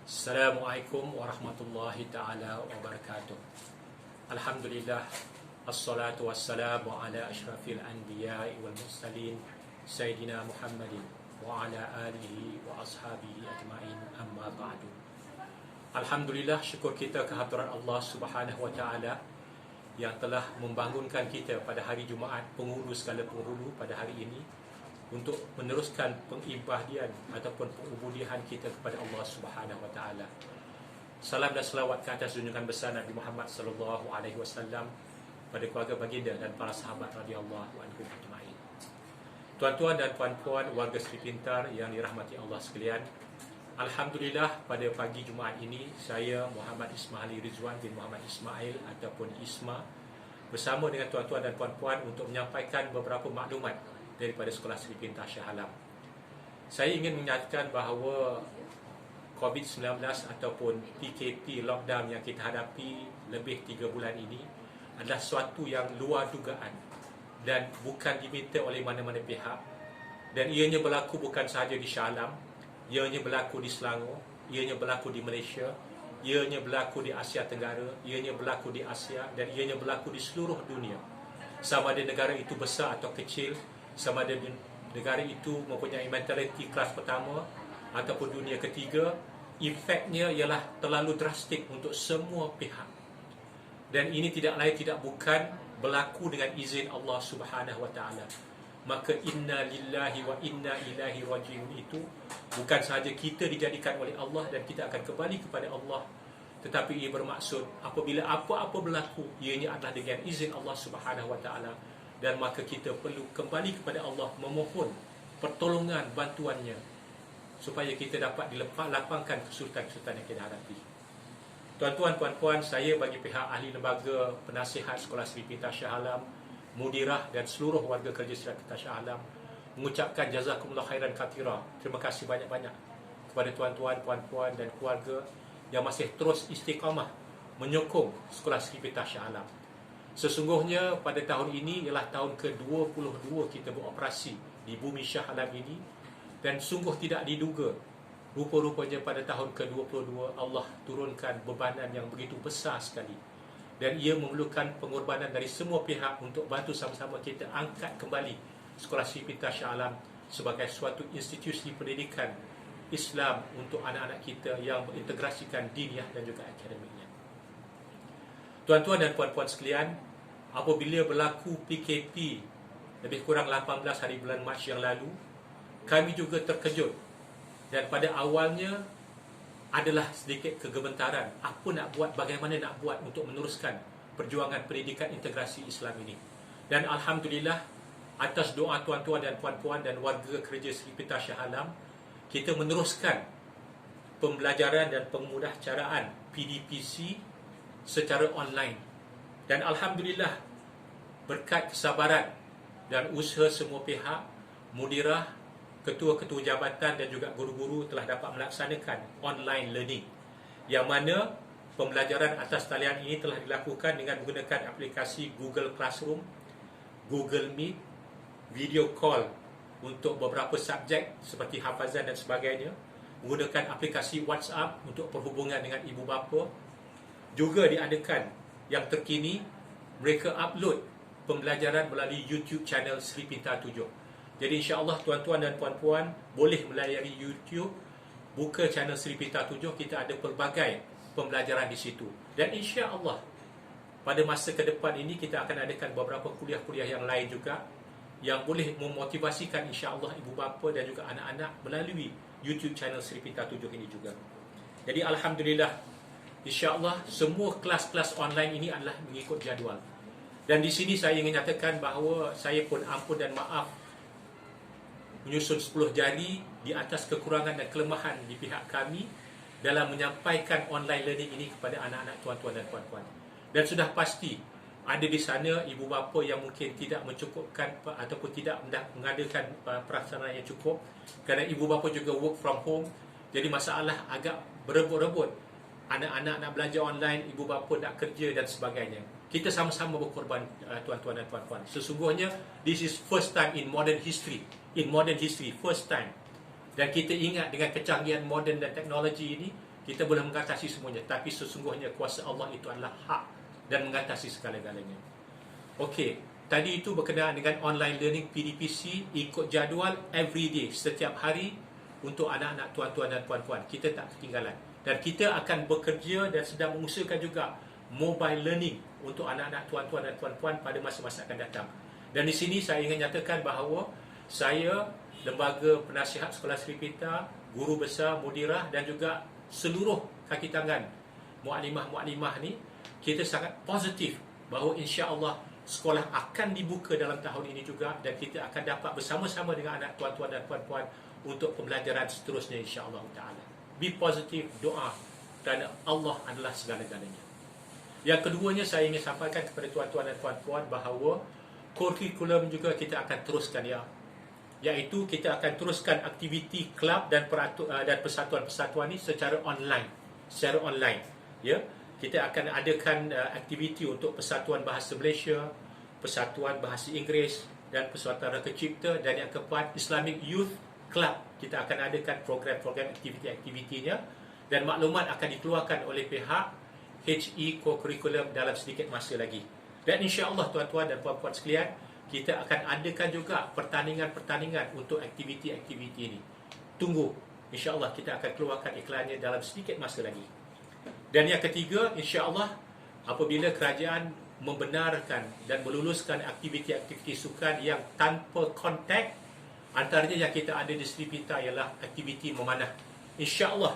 Assalamualaikum warahmatullahi ta'ala wabarakatuh. Alhamdulillah, assalatu wassalamu ala ashrafil anbiya'i wal mursalin Sayyidina Muhammadin wa ala alihi wa ashabihi ajma'in, amma ba'du. Alhamdulillah, syukur kita kehadiran Allah subhanahu wa ta'ala yang telah membangunkan kita pada hari Jumaat, penghulu segala penghulu pada hari ini, untuk meneruskan pengibadian ataupun pengubudian kita kepada Allah Subhanahu Wa Taala. Salam dan selawat ke atas junjungan besar Nabi Muhammad sallallahu alaihi wasallam, pada keluarga baginda dan para sahabat radhiyallahu anhum ajma'in. Tuan-tuan dan puan-puan warga Sri Pintar yang dirahmati Allah sekalian, alhamdulillah pada pagi Jumaat ini saya Muhammad Ismail Rizwan bin Muhammad Ismail ataupun Isma bersama dengan tuan-tuan dan puan-puan untuk menyampaikan beberapa maklumat daripada Sekolah Sri Pintar Shah Alam. Saya ingin menyatakan bahawa COVID-19 ataupun PKP lockdown yang kita hadapi lebih 3 bulan ini adalah suatu yang luar dugaan dan bukan diminta oleh mana-mana pihak, dan ianya berlaku bukan sahaja di Shah Alam, ianya berlaku di Selangor, ianya berlaku di Malaysia, ianya berlaku di Asia Tenggara, ianya berlaku di Asia, dan ianya berlaku di seluruh dunia. Sama ada negara itu besar atau kecil, sama ada negara itu mempunyai mentaliti kelas pertama ataupun dunia ketiga, efeknya ialah terlalu drastik untuk semua pihak. Dan ini tidak lain tidak bukan berlaku dengan izin Allah Subhanahu Wa Taala. Maka inna lillahi wa inna ilaihi rajiun itu bukan sahaja kita dijadikan oleh Allah dan kita akan kembali kepada Allah, tetapi ia bermaksud apabila apa-apa berlaku, ianya adalah dengan izin Allah Subhanahu Wa Taala, dan maka kita perlu kembali kepada Allah memohon pertolongan bantuannya supaya kita dapat dilapangkan kesulitan-kesulitan yang kita hadapi. Tuan-tuan, puan-puan, saya bagi pihak ahli lembaga penasihat Sekolah Sri Pintar Shah Alam, mudirah dan seluruh warga kerja Sri Pintar Shah Alam mengucapkan jazakumullah khairan katsira. Terima kasih banyak-banyak kepada tuan-tuan, puan-puan dan keluarga yang masih terus istiqamah menyokong Sekolah Sri Pintar Shah Alam. Sesungguhnya pada tahun ini ialah tahun ke-22 kita beroperasi di bumi Shah Alam ini, dan sungguh tidak diduga rupa-rupanya pada tahun ke-22 Allah turunkan bebanan yang begitu besar sekali, dan ia memerlukan pengorbanan dari semua pihak untuk bantu sama-sama kita angkat kembali Sekolah Sri Pintar Shah Alam sebagai suatu institusi pendidikan Islam untuk anak-anak kita yang berintegrasikan diniah dan juga akademiknya. Tuan-tuan dan puan-puan sekalian, apabila berlaku PKP lebih kurang 18 hari bulan Mac yang lalu, kami juga terkejut, dan pada awalnya adalah sedikit kegementaran apa nak buat, bagaimana nak buat untuk meneruskan perjuangan pendidikan integrasi Islam ini. Dan alhamdulillah, atas doa tuan-tuan dan puan-puan dan warga kerja Sri Pintar Shah Alam, kita meneruskan pembelajaran dan pemudahcaraan PDPC secara online. Dan alhamdulillah, berkat kesabaran dan usaha semua pihak, mudirah, ketua-ketua jabatan dan juga guru-guru telah dapat melaksanakan online learning, yang mana pembelajaran atas talian ini telah dilakukan dengan menggunakan aplikasi Google Classroom, Google Meet, video call untuk beberapa subjek seperti hafazan dan sebagainya, menggunakan aplikasi WhatsApp untuk perhubungan dengan ibu bapa. Juga diadakan yang terkini, mereka upload pembelajaran melalui YouTube channel Sri Pintar 7. Jadi insya-Allah tuan-tuan dan puan-puan boleh melayari YouTube, buka channel Sri Pintar 7, kita ada pelbagai pembelajaran di situ. Dan insya-Allah pada masa ke depan ini kita akan adakan beberapa kuliah-kuliah yang lain juga yang boleh memotivasikan insya-Allah ibu bapa dan juga anak-anak melalui YouTube channel Sri Pintar 7 ini juga. Jadi alhamdulillah, insya-Allah semua kelas-kelas online ini adalah mengikut jadual. Dan di sini saya ingin nyatakan bahawa saya pun ampun dan maaf menyusun 10 jari di atas kekurangan dan kelemahan di pihak kami dalam menyampaikan online learning ini kepada anak-anak tuan-tuan dan puan-puan. Dan sudah pasti ada di sana ibu bapa yang mungkin tidak mencukupkan ataupun tidak mengadakan prasarana yang cukup, kerana ibu bapa juga work from home. Jadi masalah agak berebut-rebut, anak-anak nak belajar online, ibu bapa nak kerja dan sebagainya. Kita sama-sama berkorban, tuan-tuan dan puan-puan. Sesungguhnya this is first time in modern history. In modern history, first time. Dan kita ingat dengan kecanggihan moden dan teknologi ini, Kita boleh mengatasi semuanya, tapi sesungguhnya kuasa Allah itu adalah hak dan mengatasi segala-galanya. Okey, tadi itu berkenaan dengan online learning PDPC, ikut jadual everyday, setiap hari untuk anak-anak tuan-tuan dan puan-puan. Kita tak ketinggalan. Dan kita akan bekerja dan sedang mengusahakan juga mobile learning untuk anak-anak tuan-tuan dan puan-puan pada masa-masa akan datang. Dan di sini saya ingin nyatakan bahawa saya, Lembaga Penasihat Sekolah Sri Pita, guru besar, mudirah dan juga seluruh kaki tangan mu'alimah-mu'alimah ni, kita sangat positif bahawa insya-Allah sekolah akan dibuka dalam tahun ini juga, dan kita akan dapat bersama-sama dengan anak tuan-tuan dan puan-puan untuk pembelajaran seterusnya insya-Allah taala. Be positive, doa, kerana Allah adalah segala-galanya. Yang keduanya, saya ingin sampaikan kepada tuan-tuan dan puan-puan bahawa kurikulum juga kita akan teruskan, iaitu kita akan teruskan aktiviti kelab dan persatuan-persatuan ini secara online, Kita akan adakan aktiviti untuk Persatuan Bahasa Malaysia, Persatuan Bahasa Inggeris dan Persatuan Raka Cipta, dan yang keempat Islamic Youth Club. Kita akan adakan program-program aktiviti-aktivitinya, dan maklumat akan dikeluarkan oleh pihak HE Co-Curriculum dalam sedikit masa lagi. Dan insya-Allah tuan-tuan dan puan-puan sekalian, kita akan adakan juga pertandingan-pertandingan untuk aktiviti-aktiviti ini. Tunggu, insya-Allah kita akan keluarkan iklannya dalam sedikit masa lagi. Dan yang ketiga, insya-Allah apabila kerajaan membenarkan dan meluluskan aktiviti-aktiviti sukan yang tanpa kontak, antaranya yang kita ada di Sri Pita ialah aktiviti memanah. InsyaAllah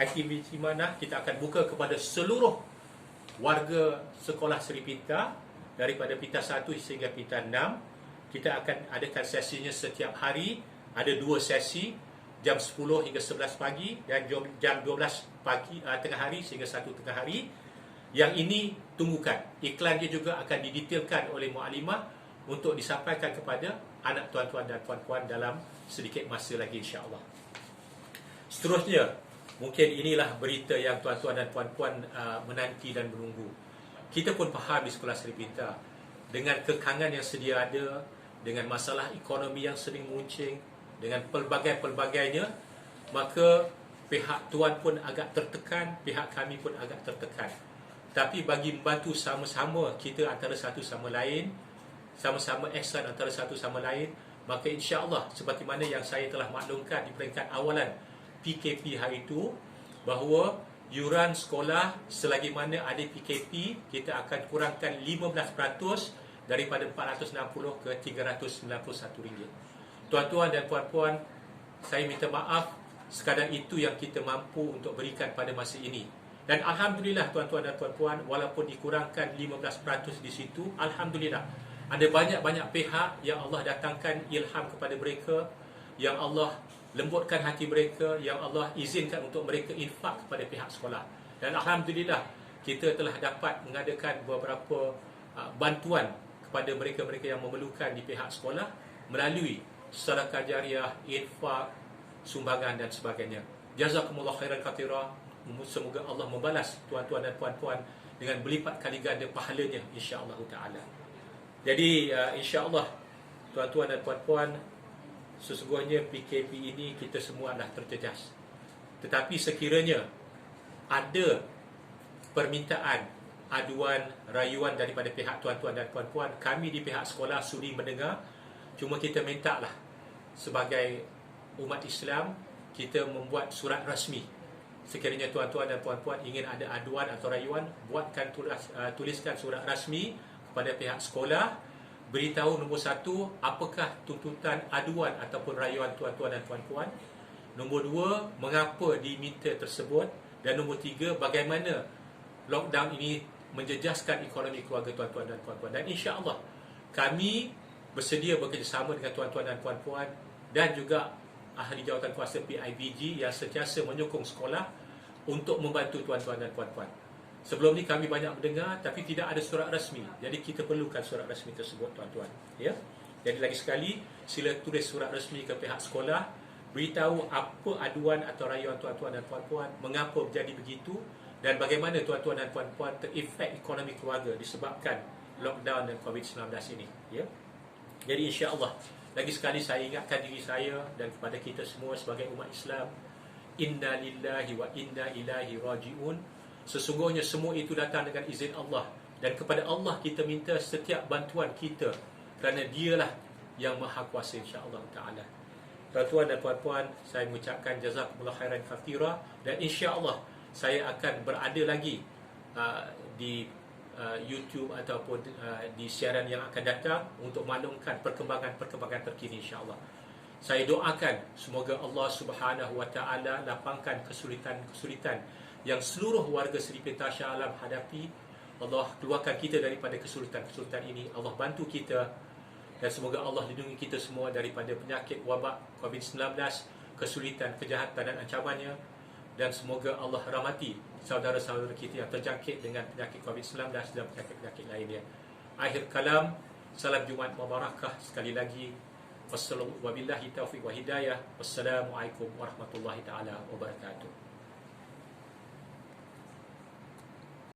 aktiviti memanah kita akan buka kepada seluruh warga sekolah Sri Pita, daripada Pita 1 sehingga Pita 6. Kita akan adakan sesinya setiap hari. Ada 2 sesi, jam 10 hingga 11 pagi dan jam 12 pagi tengah hari sehingga 1 tengah hari. Yang ini tunggukan, iklan dia juga akan didetailkan oleh mu'alimah untuk disampaikan kepada anak tuan-tuan dan puan-puan dalam sedikit masa lagi insya-Allah. Seterusnya, mungkin inilah berita yang tuan-tuan dan puan-puan menanti dan menunggu. Kita pun faham di sekolah Sri Pita dengan kekangan yang sedia ada, dengan masalah ekonomi yang sering muncing, dengan pelbagai-pelbagainya, maka pihak tuan pun agak tertekan, pihak kami pun agak tertekan. Tapi bagi membantu sama-sama kita antara satu sama lain, sama-sama ihsan antara satu sama lain, maka insya-Allah seperti mana yang saya telah maklumkan di peringkat awalan PKP hari itu, bahawa yuran sekolah selagi mana ada PKP, kita akan kurangkan 15% daripada 460 ke 391 ringgit. Tuan-tuan dan puan-puan, saya minta maaf, sekadar itu yang kita mampu untuk berikan pada masa ini. Dan alhamdulillah tuan-tuan dan puan-puan, walaupun dikurangkan 15% di situ, alhamdulillah ada banyak-banyak pihak yang Allah datangkan ilham kepada mereka, yang Allah lembutkan hati mereka, yang Allah izinkan untuk mereka infak kepada pihak sekolah. Dan alhamdulillah kita telah dapat mengadakan beberapa bantuan kepada mereka-mereka yang memerlukan di pihak sekolah melalui sedekah jariah, infak, sumbangan dan sebagainya. Jazakumullah khairan katsira. Semoga Allah membalas tuan-tuan dan puan-puan dengan berlipat kali ganda pahalanya insya-Allah taala. Jadi insya-Allah tuan-tuan dan puan-puan, sesungguhnya PKP ini kita semua dah terjejas. Tetapi sekiranya ada permintaan, aduan, rayuan daripada pihak tuan-tuan dan puan-puan, kami di pihak sekolah sudi mendengar. Cuma kita mintalah sebagai umat Islam, kita membuat surat rasmi. Sekiranya tuan-tuan dan puan-puan ingin ada aduan atau rayuan, tuliskan surat rasmi kepada pihak sekolah. Beritahu nombor 1, apakah tuntutan aduan ataupun rayuan tuan-tuan dan puan-puan. Nombor 2, mengapa diminta tersebut. Dan nombor 3, bagaimana lockdown ini menjejaskan ekonomi keluarga tuan-tuan dan puan-puan. Dan insya-Allah kami bersedia bekerjasama dengan tuan-tuan dan puan-puan dan juga ahli jawatan kuasa PIBG yang sentiasa menyokong sekolah untuk membantu tuan-tuan dan puan-puan. Sebelum ni kami banyak mendengar tapi tidak ada surat rasmi. Jadi kita perlukan surat rasmi tersebut tuan-tuan, ya. Jadi lagi sekali sila tulis surat rasmi ke pihak sekolah, beritahu apa aduan atau rayuan tuan-tuan dan puan-puan, mengapa berjadi begitu dan bagaimana tuan-tuan dan puan-puan terefek ekonomi keluarga disebabkan lockdown dan COVID-19 ini, ya. Jadi insya-Allah lagi sekali saya ingatkan diri saya dan kepada kita semua sebagai umat Islam, Inna lillahi wa inna ilaihi raji'un. Sesungguhnya semua itu datang dengan izin Allah, dan kepada Allah kita minta setiap bantuan kita, kerana dialah yang maha kuasa insya-Allah taala. Tuan-tuan dan puan-puan, saya mengucapkan jazakumullah khairan katsira, dan insya-Allah saya akan berada lagi di YouTube ataupun di siaran yang akan datang untuk maklumkan perkembangan terkini insya-Allah. Saya doakan semoga Allah Subhanahu wa taala lapangkan kesulitan-kesulitan yang seluruh warga Seri Petar Shah Alam hadapi. Allah keluarkan kita daripada kesulitan-kesulitan ini. Allah bantu kita, dan semoga Allah lindungi kita semua daripada penyakit wabak COVID-19, kesulitan, kejahatan dan ancamannya. Dan semoga Allah rahmati saudara-saudara kita yang terjangkit dengan penyakit COVID-19 dan penyakit-penyakit lainnya. Akhir kalam, salam Jumaat Mubarakah sekali lagi. Wabillahi taufiq wa hidayah. Wassalamualaikum warahmatullahi taala wabarakatuh.